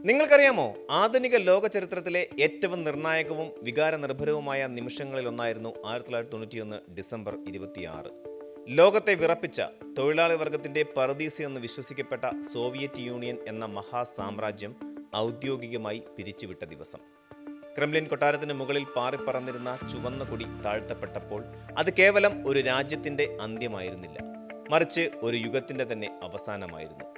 നിങ്ങൾക്കറിയാമോ, ആധുനിക ലോക ചരിത്രത്തിലെ ഏറ്റവും നിർണായകവും വികാരനിർഭരവുമായ നിമിഷങ്ങളിലൊന്നായിരുന്നു 1991 ഡിസംബർ 26. ലോകത്തെ വിറപ്പിച്ച തൊഴിലാളി വർഗത്തിന്റെ പറുദീസ എന്ന് വിശ്വസിക്കപ്പെട്ട സോവിയറ്റ് യൂണിയൻ എന്ന മഹാസാമ്രാജ്യം ഔദ്യോഗികമായി പിരിച്ചുവിട്ട ദിവസം. ക്രെംലിൻ കൊട്ടാരത്തിന് മുകളിൽ പാറിപ്പറന്നിരുന്ന ചുവന്ന കൊടി താഴ്ത്തപ്പെട്ടപ്പോൾ അത് കേവലം ഒരു രാജ്യത്തിന്റെ അന്ത്യമായിരുന്നില്ല, മറിച്ച് ഒരു യുഗത്തിന്റെ തന്നെ അവസാനമായിരുന്നു.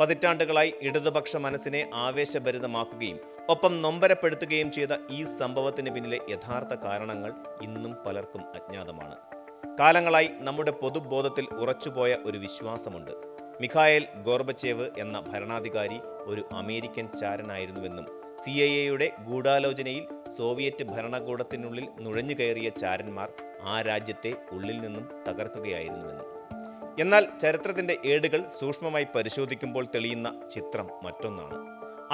പതിറ്റാണ്ടുകളായി ഇടതുപക്ഷ മനസ്സിനെ ആവേശഭരിതമാക്കുകയും ഒപ്പം നൊമ്പരപ്പെടുത്തുകയും ചെയ്ത ഈ സംഭവത്തിന് പിന്നിലെ യഥാർത്ഥ കാരണങ്ങൾ ഇന്നും പലർക്കും അജ്ഞാതമാണ്. കാലങ്ങളായി നമ്മുടെ പൊതുബോധത്തിൽ ഉറച്ചുപോയ ഒരു വിശ്വാസമുണ്ട്: മിഖായേൽ ഗോർബച്ചേവ് എന്ന ഭരണാധികാരി ഒരു അമേരിക്കൻ ചാരനായിരുന്നുവെന്നും CIA ഗൂഢാലോചനയിൽ സോവിയറ്റ് ഭരണകൂടത്തിനുള്ളിൽ നുഴഞ്ഞുകയറിയ ചാരന്മാർ ആ രാജ്യത്തെ ഉള്ളിൽ നിന്നും തകർക്കുകയായിരുന്നുവെന്നും. എന്നാൽ ചരിത്രത്തിന്റെ ഏടുകൾ സൂക്ഷ്മമായി പരിശോധിക്കുമ്പോൾ തെളിയുന്ന ചിത്രം മറ്റൊന്നാണ്.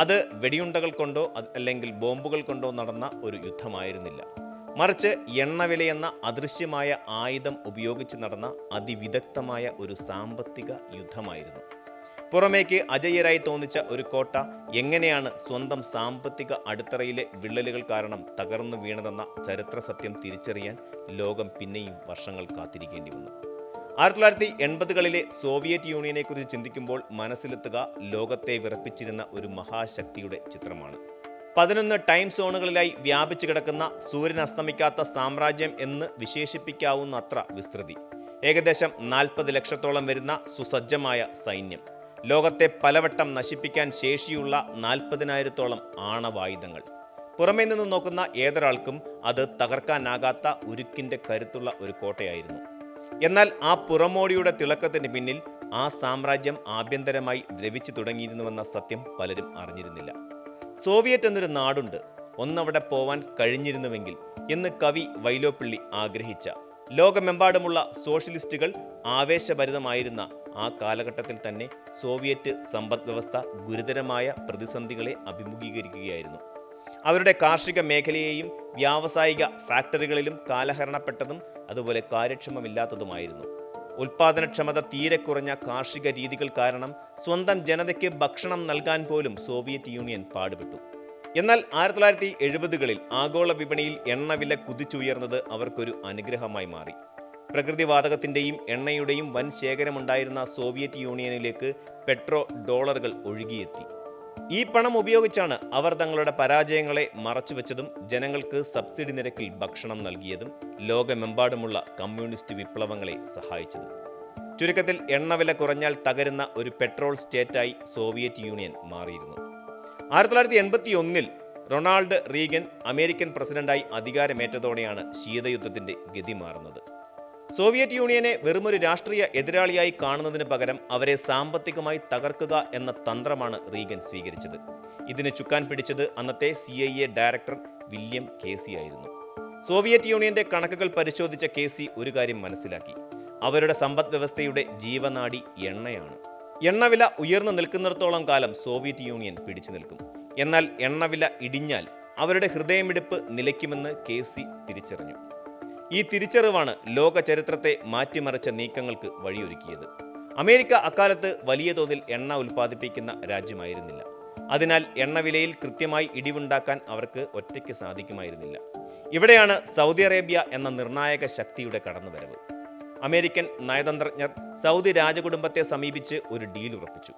അത് വെടിയുണ്ടകൾ കൊണ്ടോ അല്ലെങ്കിൽ ബോംബുകൾ കൊണ്ടോ നടന്ന ഒരു യുദ്ധമായിരുന്നില്ല, മറിച്ച് എണ്ണവിലയെന്ന അദൃശ്യമായ ആയുധം ഉപയോഗിച്ച് നടന്ന അതിവിദഗ്ധമായ ഒരു സാമ്പത്തിക യുദ്ധമായിരുന്നു. പുറമേക്ക് അജയ്യരായി തോന്നിച്ച ഒരു കോട്ട എങ്ങനെയാണ് സ്വന്തം സാമ്പത്തിക അടിത്തറയിലെ വിള്ളലുകൾ കാരണം തകർന്നു വീണതെന്ന ചരിത്ര സത്യം തിരിച്ചറിയാൻ ലോകം പിന്നെയും വർഷങ്ങൾ കാത്തിരിക്കേണ്ടി വന്നു. 1980കളിലെ സോവിയറ്റ് യൂണിയനെക്കുറിച്ച് ചിന്തിക്കുമ്പോൾ മനസ്സിലെത്തുക ലോകത്തെ വിറപ്പിച്ചിരുന്ന ഒരു മഹാശക്തിയുടെ ചിത്രമാണ്. 11 ടൈം സോണുകളിലായി വ്യാപിച്ചു കിടക്കുന്ന സൂര്യൻ അസ്തമിക്കാത്ത സാമ്രാജ്യം എന്ന് വിശേഷിപ്പിക്കാവുന്ന അത്ര വിസ്തൃതി, ഏകദേശം 40 ലക്ഷത്തോളം വരുന്ന സുസജ്ജമായ സൈന്യം, ലോകത്തെ പലവട്ടം നശിപ്പിക്കാൻ ശേഷിയുള്ള 40,000-ഓളം ആണവായുധങ്ങൾ. പുറമേ നിന്ന് നോക്കുന്ന ഏതൊരാൾക്കും അത് തകർക്കാനാകാത്ത ഉരുക്കിന്റെ കരുത്തുള്ള ഒരു കോട്ടയായിരുന്നു. എന്നാൽ ആ പുറമോടിയുടെ തിളക്കത്തിന് പിന്നിൽ ആ സാമ്രാജ്യം ആഭ്യന്തരമായി ദ്രവിച്ചു തുടങ്ങിയിരുന്നുവെന്ന സത്യം പലരും അറിഞ്ഞിരുന്നില്ല. സോവിയറ്റ് എന്നൊരു നാടുണ്ട്, ഒന്നവിടെ പോവാൻ കഴിഞ്ഞിരുന്നുവെങ്കിൽ എന്ന് കവി വൈലോപ്പിള്ളി ആഗ്രഹിച്ച, ലോകമെമ്പാടുമുള്ള സോഷ്യലിസ്റ്റുകൾ ആവേശഭരിതമായിരുന്ന ആ കാലഘട്ടത്തിൽ തന്നെ സോവിയറ്റ് സമ്പദ് വ്യവസ്ഥ ഗുരുതരമായ പ്രതിസന്ധികളെ അഭിമുഖീകരിക്കുകയായിരുന്നു. അവരുടെ കാർഷിക മേഖലയെയും വ്യാവസായിക ഫാക്ടറികളിലും കാലഹരണപ്പെട്ടതും അതുപോലെ കാര്യക്ഷമമില്ലാത്തതുമായിരുന്നു. ഉൽപാദനക്ഷമത തീരെ കുറഞ്ഞ കാർഷിക രീതികൾ കാരണം സ്വന്തം ജനതയ്ക്ക് ഭക്ഷണം നൽകാൻ പോലും സോവിയറ്റ് യൂണിയൻ പാടുപെട്ടു. എന്നാൽ 1970കളിൽ ആഗോള വിപണിയിൽ എണ്ണവില കുതിച്ചുയർന്നത് അവർക്കൊരു അനുഗ്രഹമായി മാറി. പ്രകൃതിവാതകത്തിൻ്റെയും എണ്ണയുടെയും വൻ ശേഖരമുണ്ടായിരുന്ന സോവിയറ്റ് യൂണിയനിലേക്ക് പെട്രോ ഡോളറുകൾ ഒഴുകിയെത്തി. ഈ പണം ഉപയോഗിച്ചാണ് അവർ തങ്ങളുടെ പരാജയങ്ങളെ മറച്ചുവെച്ചതും ജനങ്ങൾക്ക് സബ്സിഡി നിരക്കിൽ ഭക്ഷണം നൽകിയതും ലോകമെമ്പാടുമുള്ള കമ്മ്യൂണിസ്റ്റ് വിപ്ലവങ്ങളെ സഹായിച്ചതും. ചുരുക്കത്തിൽ എണ്ണവില കുറഞ്ഞാൽ തകരുന്ന ഒരു പെട്രോൾ സ്റ്റേറ്റായി സോവിയറ്റ് യൂണിയൻ മാറിയിരുന്നു. 1981 റൊണാൾഡ് റീഗൻ അമേരിക്കൻ പ്രസിഡന്റായി അധികാരമേറ്റതോടെയാണ് ശീതയുദ്ധത്തിന്റെ ഗതി മാറുന്നത്. സോവിയറ്റ് യൂണിയനെ വെറുമൊരു രാഷ്ട്രീയ എതിരാളിയായി കാണുന്നതിന് പകരം അവരെ സാമ്പത്തികമായി തകർക്കുക എന്ന തന്ത്രമാണ് റീഗൻ സ്വീകരിച്ചത്. ഇതിന് ചുക്കാൻ പിടിച്ചത് അന്നത്തെ CIA ഡയറക്ടർ വില്യം കേസി ആയിരുന്നു. സോവിയറ്റ് യൂണിയന്റെ കണക്കുകൾ പരിശോധിച്ച കേസി ഒരു കാര്യം മനസ്സിലാക്കി: അവരുടെ സമ്പദ് വ്യവസ്ഥയുടെ ജീവനാഡി എണ്ണയാണ്. എണ്ണവില ഉയർന്നു നിൽക്കുന്നിടത്തോളം കാലം സോവിയറ്റ് യൂണിയൻ പിടിച്ചു നിൽക്കും. എന്നാൽ എണ്ണവില ഇടിഞ്ഞാൽ അവരുടെ ഹൃദയമിടിപ്പ് നിലയ്ക്കുമെന്ന് കേസി തിരിച്ചറിഞ്ഞു. ഈ തിരിച്ചറിവാണ് ലോക ചരിത്രത്തെ മാറ്റിമറിച്ച നീക്കങ്ങൾക്ക് വഴിയൊരുക്കിയത്. അമേരിക്ക അക്കാലത്ത് വലിയ തോതിൽ എണ്ണ ഉൽപ്പാദിപ്പിക്കുന്ന രാജ്യമായിരുന്നില്ല. അതിനാൽ എണ്ണവിലയിൽ കൃത്യമായി ഇടിവുണ്ടാക്കാൻ അവർക്ക് ഒറ്റയ്ക്ക് സാധിക്കുമായിരുന്നില്ല. ഇവിടെയാണ് സൗദി അറേബ്യ എന്ന നിർണായക ശക്തിയുടെ കടന്നുവരവ്. അമേരിക്കൻ നയതന്ത്രജ്ഞർ സൗദി രാജകുടുംബത്തെ സമീപിച്ച് ഒരു ഡീൽ ഉറപ്പിച്ചു.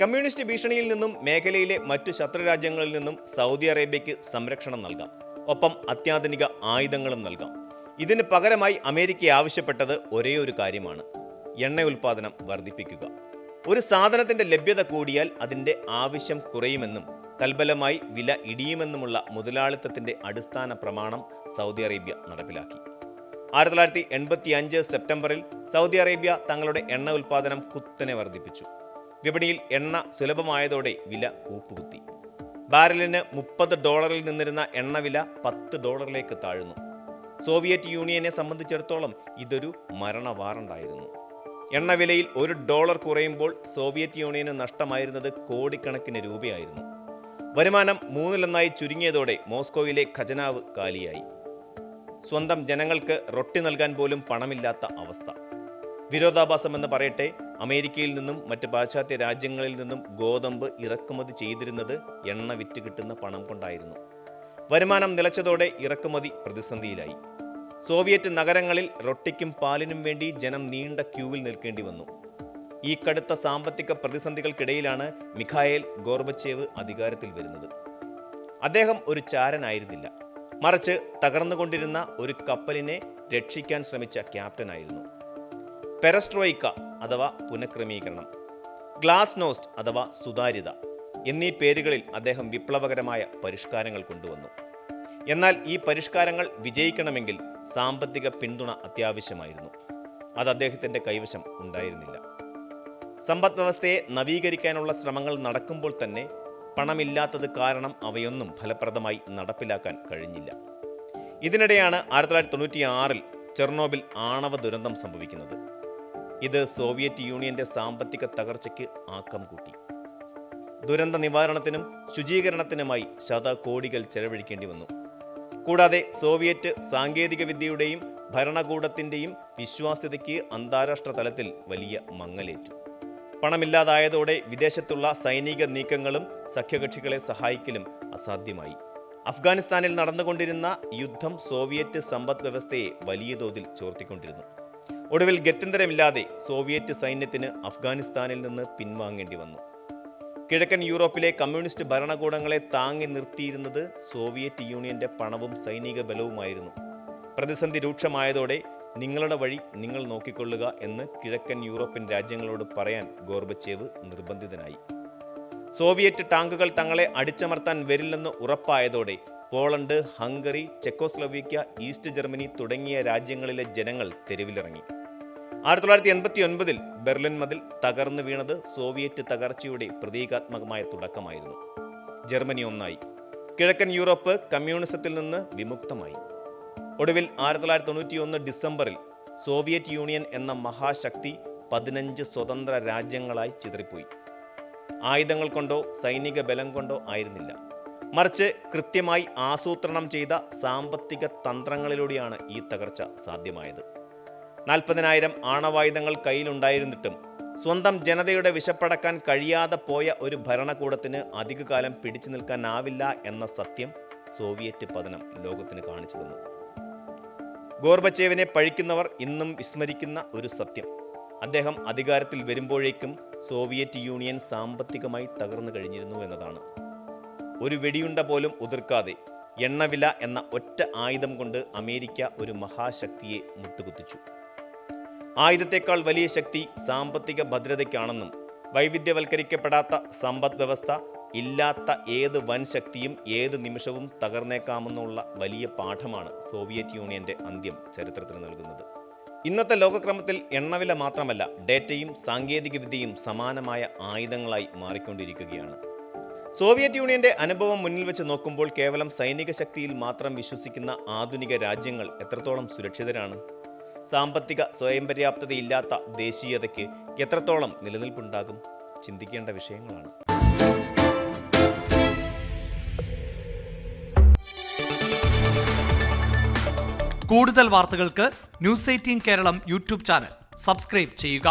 കമ്മ്യൂണിസ്റ്റ് ഭീഷണിയിൽ നിന്നും മേഖലയിലെ മറ്റു ശത്രുരാജ്യങ്ങളിൽ നിന്നും സൗദി അറേബ്യയ്ക്ക് സംരക്ഷണം നൽകാം, ഒപ്പം അത്യാധുനിക ആയുധങ്ങളും നൽകാം. ഇതിന് പകരമായി അമേരിക്ക ആവശ്യപ്പെട്ടത് ഒരേ ഒരു കാര്യമാണ്: എണ്ണ ഉൽപ്പാദനം വർദ്ധിപ്പിക്കുക. ഒരു സാധനത്തിന്റെ ലഭ്യത കൂടിയാൽ അതിന്റെ ആവശ്യം കുറയുമെന്നും തൽഫലമായി വില ഇടിയുമെന്നുമുള്ള മുതലാളിത്തത്തിന്റെ അടിസ്ഥാന പ്രമാണം സൗദി അറേബ്യ നടപ്പിലാക്കി. 1985 സെപ്റ്റംബറിൽ സൗദി അറേബ്യ തങ്ങളുടെ എണ്ണ ഉൽപ്പാദനം കുത്തനെ വർദ്ധിപ്പിച്ചു. വിപണിയിൽ എണ്ണ സുലഭമായതോടെ വില കൂപ്പുകുത്തി. ബാരലിന് $30 നിന്നിരുന്ന എണ്ണവില $10 താഴ്ന്നു. സോവിയറ്റ് യൂണിയനെ സംബന്ധിച്ചിടത്തോളം ഇതൊരു മരണവാറണ്ടായിരുന്നു. എണ്ണവിലയിൽ $1 കുറയുമ്പോൾ സോവിയറ്റ് യൂണിയന് നഷ്ടമായിരുന്നത് കോടിക്കണക്കിന് രൂപയായിരുന്നു. വരുമാനം 3-1 ചുരുങ്ങിയതോടെ മോസ്കോയിലെ ഖജനാവ് കാലിയായി. സ്വന്തം ജനങ്ങൾക്ക് റൊട്ടി നൽകാൻ പോലും പണമില്ലാത്ത അവസ്ഥ. വിരോധാഭാസമെന്ന് പറയട്ടെ, അമേരിക്കയിൽ നിന്നും മറ്റ് പാശ്ചാത്യ രാജ്യങ്ങളിൽ നിന്നും ഗോതമ്പ് ഇറക്കുമതി ചെയ്തിരുന്നത് എണ്ണ വിറ്റ് കിട്ടുന്ന പണം കൊണ്ടായിരുന്നു. വരുമാനം നിലച്ചതോടെ ഇറക്കുമതി പ്രതിസന്ധിയിലായി. സോവിയറ്റ് നഗരങ്ങളിൽ റൊട്ടിക്കും പാലിനും വേണ്ടി ജനം നീണ്ട ക്യൂവിൽ നിൽക്കേണ്ടി വന്നു. ഈ കടുത്ത സാമ്പത്തിക പ്രതിസന്ധികൾക്കിടയിലാണ് മിഖായേൽ ഗോർബച്ചേവ് അധികാരത്തിൽ വരുന്നത്. അദ്ദേഹം ഒരു ചാരനായിരുന്നില്ല, മറിച്ച് തകർന്നുകൊണ്ടിരുന്ന ഒരു കപ്പലിനെ രക്ഷിക്കാൻ ശ്രമിച്ച ക്യാപ്റ്റനായിരുന്നു. പെരസ്ട്രോയിക്ക അഥവാ പുനഃക്രമീകരണം, ഗ്ലാസ്നോസ്റ്റ് അഥവാ സുതാര്യത എന്നീ പേരുകളിൽ അദ്ദേഹം വിപ്ലവകരമായ പരിഷ്കാരങ്ങൾ കൊണ്ടുവന്നു. എന്നാൽ ഈ പരിഷ്കാരങ്ങൾ വിജയിക്കണമെങ്കിൽ സാമ്പത്തിക പിന്തുണ അത്യാവശ്യമായിരുന്നു. അത് അദ്ദേഹത്തിൻ്റെ കൈവശം ഉണ്ടായിരുന്നില്ല. സമ്പദ് വ്യവസ്ഥയെ നവീകരിക്കാനുള്ള ശ്രമങ്ങൾ നടക്കുമ്പോൾ തന്നെ പണമില്ലാത്തത് കാരണം അവയൊന്നും ഫലപ്രദമായി നടപ്പിലാക്കാൻ കഴിഞ്ഞില്ല. ഇതിനിടെയാണ് 1996 ചെർണോബിൽ ആണവ ദുരന്തം സംഭവിക്കുന്നത്. ഇത് സോവിയറ്റ് യൂണിയന്റെ സാമ്പത്തിക തകർച്ചയ്ക്ക് ആക്കം കൂട്ടി. ദുരന്ത നിവാരണത്തിനും ശുചീകരണത്തിനുമായി ശതകോടികൾ ചെലവഴിക്കേണ്ടി വന്നു. കൂടാതെ സോവിയറ്റ് സാങ്കേതിക വിദ്യയുടെയും ഭരണകൂടത്തിൻ്റെയും വിശ്വാസ്യതയ്ക്ക് അന്താരാഷ്ട്ര തലത്തിൽ വലിയ മങ്ങലേറ്റു. പണമില്ലാതായതോടെ വിദേശത്തുള്ള സൈനിക നീക്കങ്ങളും സഖ്യകക്ഷികളെ സഹായിക്കലും അസാധ്യമായി. അഫ്ഗാനിസ്ഥാനിൽ നടന്നുകൊണ്ടിരുന്ന യുദ്ധം സോവിയറ്റ് സമ്പദ് വ്യവസ്ഥയെ വലിയ തോതിൽ ചോർത്തിക്കൊണ്ടിരുന്നു. ഒടുവിൽ ഗത്യന്തരമില്ലാതെ സോവിയറ്റ് സൈന്യത്തിന് അഫ്ഗാനിസ്ഥാനിൽ നിന്ന് പിൻവാങ്ങേണ്ടി വന്നു. കിഴക്കൻ യൂറോപ്പിലെ കമ്മ്യൂണിസ്റ്റ് ഭരണകൂടങ്ങളെ താങ്ങി നിർത്തിയിരുന്നത് സോവിയറ്റ് യൂണിയന്റെ പണവും സൈനിക ബലവുമായിരുന്നു. പ്രതിസന്ധി രൂക്ഷമായതോടെ നിങ്ങളുടെ വഴി നിങ്ങൾ നോക്കിക്കൊള്ളുക എന്ന് കിഴക്കൻ യൂറോപ്യൻ രാജ്യങ്ങളോട് പറയാൻ ഗോർബച്ചേവ് നിർബന്ധിതനായി. സോവിയറ്റ് ടാങ്കുകൾ തങ്ങളെ അടിച്ചമർത്താൻ വരില്ലെന്ന് ഉറപ്പായതോടെ Poland, Hungary, Czechoslovakia, East Germany തുടങ്ങിയ രാജ്യങ്ങളിലെ ജനങ്ങൾ തെരുവിലിറങ്ങി. 1989 ബെർലിൻ മതിൽ തകർന്നു വീണത് സോവിയറ്റ് തകർച്ചയുടെ പ്രതീകാത്മകമായ തുടക്കമായിരുന്നു. ജർമ്മനി ഒന്നായി. കിഴക്കൻ യൂറോപ്പ് കമ്മ്യൂണിസത്തിൽ നിന്ന് വിമുക്തമായി. ഒടുവിൽ 1991 ഡിസംബറിൽ സോവിയറ്റ് യൂണിയൻ എന്ന മഹാശക്തി 15 സ്വതന്ത്ര രാജ്യങ്ങളായി ചിതറിപ്പോയി. ആയുധങ്ങൾ കൊണ്ടോ സൈനിക ബലം കൊണ്ടോ ആയിരുന്നില്ല, മറിച്ച് കൃത്യമായി ആസൂത്രണം ചെയ്ത സാമ്പത്തിക തന്ത്രങ്ങളിലൂടെയാണ് ഈ തകർച്ച സാധ്യമായത്. 40,000 ആണവായുധങ്ങൾ കയ്യിലുണ്ടായിരുന്നിട്ടും സ്വന്തം ജനതയുടെ വിശപ്പടക്കാൻ കഴിയാതെ പോയ ഒരു ഭരണകൂടത്തിന് അധികകാലം പിടിച്ചു നിൽക്കാനാവില്ല എന്ന സത്യം സോവിയറ്റ് പതനം ലോകത്തിന് കാണിച്ചു തന്നു. ഗോർബച്ചേവിനെ പഴിക്കുന്നവർ ഇന്നും വിസ്മരിക്കുന്ന ഒരു സത്യം, അദ്ദേഹം അധികാരത്തിൽ വരുമ്പോഴേക്കും സോവിയറ്റ് യൂണിയൻ സാമ്പത്തികമായി തകർന്നു കഴിഞ്ഞിരുന്നു എന്നതാണ്. ഒരു വെടിയുണ്ട പോലും ഉതിർക്കാതെ എണ്ണവില എന്ന ഒറ്റ ആയുധം കൊണ്ട് അമേരിക്ക ഒരു മഹാശക്തിയെ മുട്ടുകുത്തിച്ചു. ആയുധത്തെക്കാൾ വലിയ ശക്തി സാമ്പത്തിക ഭദ്രതയ്ക്കാണെന്നും വൈവിധ്യവൽക്കരിക്കപ്പെടാത്ത സമ്പദ് വ്യവസ്ഥ ഇല്ലാത്ത ഏത് വൻ ശക്തിയും ഏത് നിമിഷവും തകർന്നേക്കാമെന്നുള്ള വലിയ പാഠമാണ് സോവിയറ്റ് യൂണിയന്റെ അന്ത്യം ചരിത്രത്തിന് നൽകുന്നത്. ഇന്നത്തെ ലോകക്രമത്തിൽ എണ്ണവില മാത്രമല്ല, ഡേറ്റയും സാങ്കേതിക വിദ്യയും സമാനമായ ആയുധങ്ങളായി മാറിക്കൊണ്ടിരിക്കുകയാണ്. സോവിയറ്റ് യൂണിയന്റെ അനുഭവം മുന്നിൽ വെച്ച് നോക്കുമ്പോൾ കേവലം സൈനിക ശക്തിയിൽ മാത്രം വിശ്വസിക്കുന്ന ആധുനിക രാജ്യങ്ങൾ എത്രത്തോളം സുരക്ഷിതരാണ്? സാമ്പത്തിക സ്വയം പര്യാപ്തതയില്ലാത്ത ദേശീയതയ്ക്ക് എത്രത്തോളം നിലനിൽപ്പുണ്ടാകും? ചിന്തിക്കേണ്ട വിഷയങ്ങളാണ്. കൂടുതൽ വാർത്തകൾക്ക് news 18 Keralam YouTube channel subscribe ചെയ്യുക.